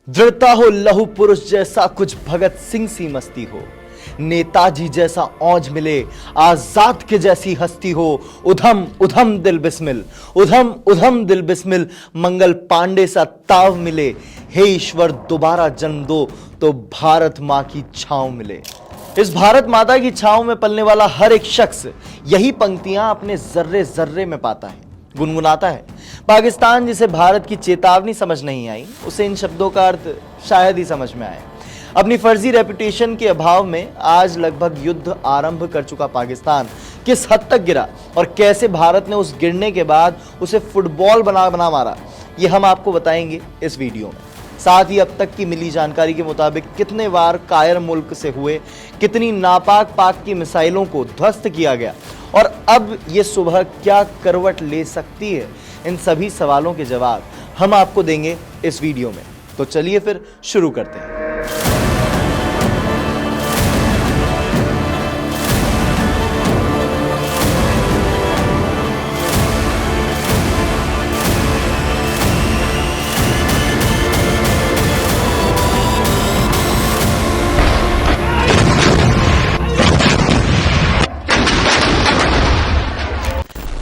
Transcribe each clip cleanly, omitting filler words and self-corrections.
दृढ़ता हो लहू पुरुष जैसा, कुछ भगत सिंह सी मस्ती हो, नेताजी जैसा औज मिले, आजाद के जैसी हस्ती हो। उधम उधम दिल बिस्मिल, उधम उधम दिल बिस्मिल, मंगल पांडे सा ताव मिले। हे ईश्वर दोबारा जन्म दो तो भारत मां की छांव मिले। इस भारत माता की छांव में पलने वाला हर एक शख्स यही पंक्तियां अपने जर्रे जर्रे में पाता है, गुनगुनाता है। पाकिस्तान जिसे भारत की चेतावनी समझ नहीं आई, उसे इन शब्दों का अर्थ शायद ही समझ में आए। अपनी फर्जी रेपुटेशन के अभाव में आज लगभग युद्ध आरंभ कर चुका पाकिस्तान किस हद तक गिरा और कैसे भारत ने उस गिरने के बाद उसे फुटबॉल बना मारा, ये हम आपको बताएंगे इस वीडियो में। साथ ही अब तक की मिली जानकारी के मुताबिक कितने वार कायर मुल्क से हुए, कितनी नापाक पाक की मिसाइलों को ध्वस्त किया गया और अब ये सुबह क्या करवट ले सकती है, इन सभी सवालों के जवाब हम आपको देंगे इस वीडियो में। तो चलिए फिर शुरू करते हैं।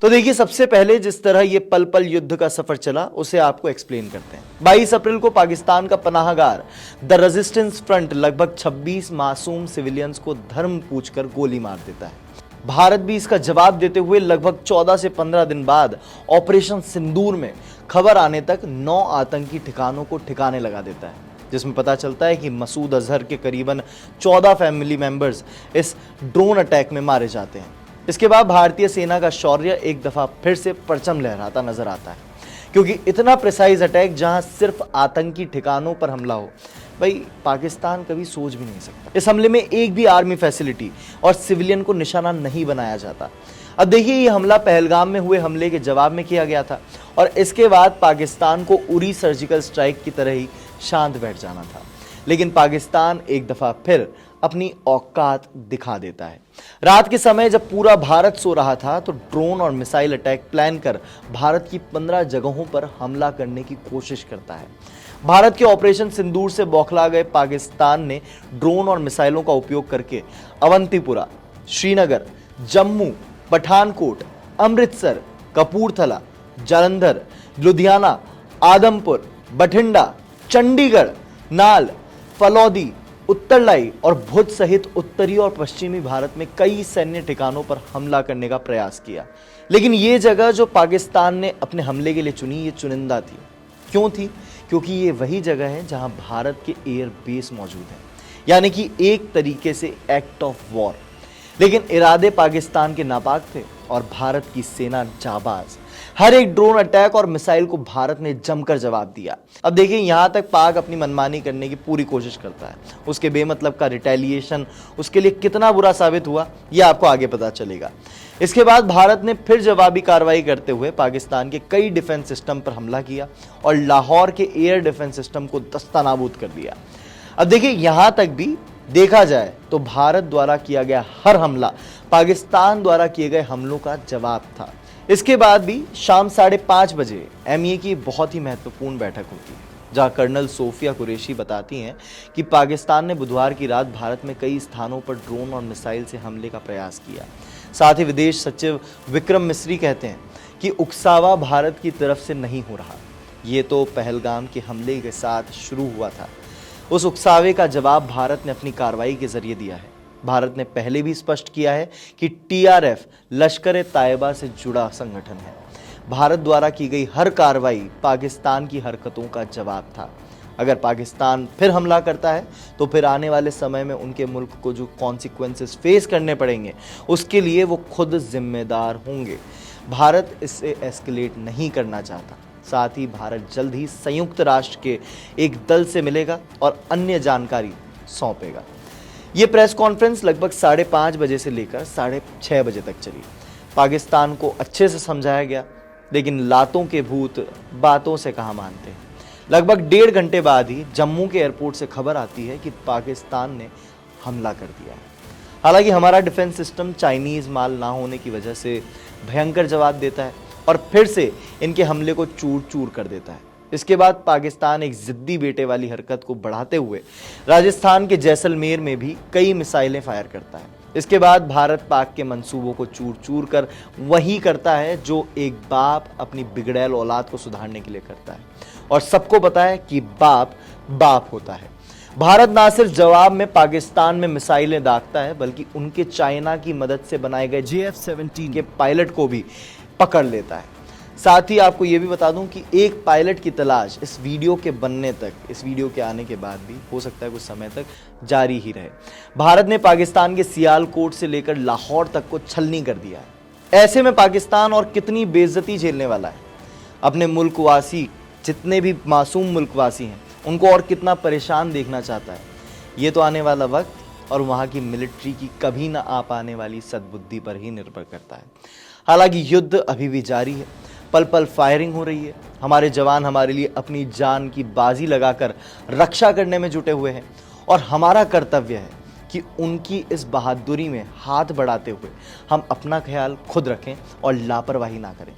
तो देखिए, सबसे पहले जिस तरह ये पल पल युद्ध का सफर चला उसे आपको एक्सप्लेन करते हैं। 22 अप्रैल को पाकिस्तान का पनाहगार द रेजिस्टेंस फ्रंट लगभग 26 मासूम सिविलियंस को धर्म पूछकर गोली मार देता है। भारत भी इसका जवाब देते हुए लगभग 14 से 15 दिन बाद ऑपरेशन सिंदूर में खबर आने तक 9 आतंकी ठिकानों को ठिकाने लगा देता है, जिसमें पता चलता है कि मसूद अजहर के करीबन 14 फैमिली मेंबर्स इस ड्रोन अटैक में मारे जाते हैं। इसके बाद भारतीय सेना का शौर्य एक दफा फिर से परचम लहराता नजर आता है, क्योंकि इतना प्रिसाइज अटैक जहां सिर्फ आतंकी ठिकानों पर हमला हो, भाई पाकिस्तान कभी सोच भी नहीं सकता। इस हमले में एक भी आर्मी फैसिलिटी और सिविलियन को निशाना नहीं बनाया जाता। अब देखिए, ये हमला पहलगाम में हुए हमले के जवाब में किया गया था और इसके बाद पाकिस्तान को उरी सर्जिकल स्ट्राइक की तरह ही शांत बैठ जाना था। लेकिन पाकिस्तान एक दफा फिर अपनी औकात दिखा देता है। रात के समय जब पूरा भारत सो रहा था तो ड्रोन और मिसाइल अटैक प्लान कर भारत की 15 जगहों पर हमला करने की कोशिश करता है। भारत के ऑपरेशन सिंदूर से बौखला गए पाकिस्तान ने ड्रोन और मिसाइलों का उपयोग करके अवंतीपुरा, श्रीनगर, जम्मू, पठानकोट, अमृतसर, कपूरथला, जालंधर, लुधियाना, आदमपुर, बठिंडा, चंडीगढ़, नाल, फलौदी, उत्तरलाई और भुज सहित उत्तरी और पश्चिमी भारत में कई सैन्य ठिकानों पर हमला करने का प्रयास किया। लेकिन ये जगह जो पाकिस्तान ने अपने हमले के लिए चुनी, ये चुनिंदा थी। क्यों थी? क्योंकि ये वही जगह है जहां भारत के एयर बेस मौजूद हैं, यानी कि एक तरीके से एक्ट ऑफ वॉर। लेकिन इरादे पाकिस्तान के नापाक थे और भारत की सेना जाबाज। हर एक ड्रोन अटैक और मिसाइल को भारत ने जमकर जवाब दिया। अब देखिए, यहां तक पाक अपनी मनमानी करने की पूरी कोशिश करता है। उसके बेमतलब का रिटेलिएशन उसके लिए कितना बुरा साबित हुआ, यह आपको आगे पता चलेगा। इसके बाद भारत ने फिर जवाबी कार्रवाई करते हुए पाकिस्तान के कई डिफेंस सिस्टम पर हमला किया और लाहौर के एयर डिफेंस सिस्टम को दस्तानाबूद कर दिया। अब देखिए, यहां तक भी देखा जाए तो भारत द्वारा किया गया हर हमला पाकिस्तान द्वारा किए गए हमलों का जवाब था। इसके बाद भी शाम 5:30 बजे एमईए की बहुत ही महत्वपूर्ण बैठक होती है, जहां कर्नल सोफिया कुरैशी बताती हैं कि पाकिस्तान ने बुधवार की रात भारत में कई स्थानों पर ड्रोन और मिसाइल से हमले का प्रयास किया। साथ ही विदेश सचिव विक्रम मिस्री कहते हैं कि उकसावा भारत की तरफ से नहीं हो रहा, ये तो पहलगाम के हमले के साथ शुरू हुआ था। उस उकसावे का जवाब भारत ने अपनी कार्रवाई के जरिए दिया है। भारत ने पहले भी स्पष्ट किया है कि टीआरएफ लश्कर तायबा से जुड़ा संगठन है। भारत द्वारा की गई हर कार्रवाई पाकिस्तान की हरकतों का जवाब था। अगर पाकिस्तान फिर हमला करता है तो फिर आने वाले समय में उनके मुल्क को जो कॉन्सिक्वेंसेस फेस करने पड़ेंगे, उसके लिए वो खुद जिम्मेदार होंगे। भारत इससे एस्केलेट नहीं करना चाहता। साथ ही भारत जल्द ही संयुक्त राष्ट्र के एक दल से मिलेगा और अन्य जानकारी सौंपेगा। ये प्रेस कॉन्फ्रेंस लगभग 5:30 बजे से लेकर 6:30 बजे तक चली। पाकिस्तान को अच्छे से समझाया गया, लेकिन लातों के भूत बातों से कहाँ मानते हैं। लगभग 1.5 घंटे बाद ही जम्मू के एयरपोर्ट से खबर आती है कि पाकिस्तान ने हमला कर दिया है। हालांकि हमारा डिफेंस सिस्टम चाइनीज माल ना होने की वजह से भयंकर जवाब देता है और फिर से इनके हमले को चूर चूर कर देता है। इसके बाद पाकिस्तान एक जिद्दी बेटे वाली हरकत को बढ़ाते हुए राजस्थान के जैसलमेर में भी कई मिसाइलें फायर करता है। इसके बाद भारत पाक के मंसूबों को चूर चूर कर वही करता है जो एक बाप अपनी बिगड़ैल औलाद को सुधारने के लिए करता है, और सबको पता है कि बाप बाप होता है। भारत ना सिर्फ जवाब में पाकिस्तान में मिसाइलें दागता है, बल्कि उनके चाइना की मदद से बनाए गए JF-17 के पायलट को भी पकड़ लेता है। साथ ही आपको यह भी बता दूं कि एक पायलट की तलाश इस वीडियो के बनने तक, इस वीडियो के आने के बाद भी हो सकता है कुछ समय तक जारी ही रहे। भारत ने पाकिस्तान के सियालकोट से लेकर लाहौर तक को छलनी कर दिया है। ऐसे में पाकिस्तान और कितनी बेइज्जती झेलने वाला है। अपने मुल्कवासी, जितने भी मासूम मुल्कवासी हैं, उनको और कितना परेशान देखना चाहता है। ये तो आने वाला वक्त और वहाँ की मिलिट्री की कभी ना आ पाने वाली सद्बुद्धि पर ही निर्भर करता है। हालांकि युद्ध अभी भी जारी है, पल पल फायरिंग हो रही है। हमारे जवान हमारे लिए अपनी जान की बाजी लगाकर रक्षा करने में जुटे हुए हैं, और हमारा कर्तव्य है कि उनकी इस बहादुरी में हाथ बढ़ाते हुए हम अपना ख्याल खुद रखें और लापरवाही ना करें।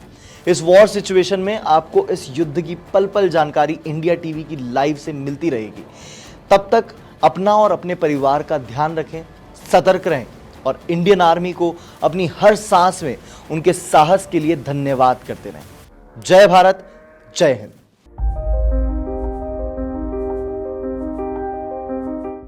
इस वॉर सिचुएशन में आपको इस युद्ध की पल पल जानकारी इंडिया टीवी की लाइव से मिलती रहेगी। तब तक अपना और अपने परिवार का ध्यान रखें, सतर्क रहें और इंडियन आर्मी को अपनी हर सांस में उनके साहस के लिए धन्यवाद करते रहें। जय भारत, जय हिंद।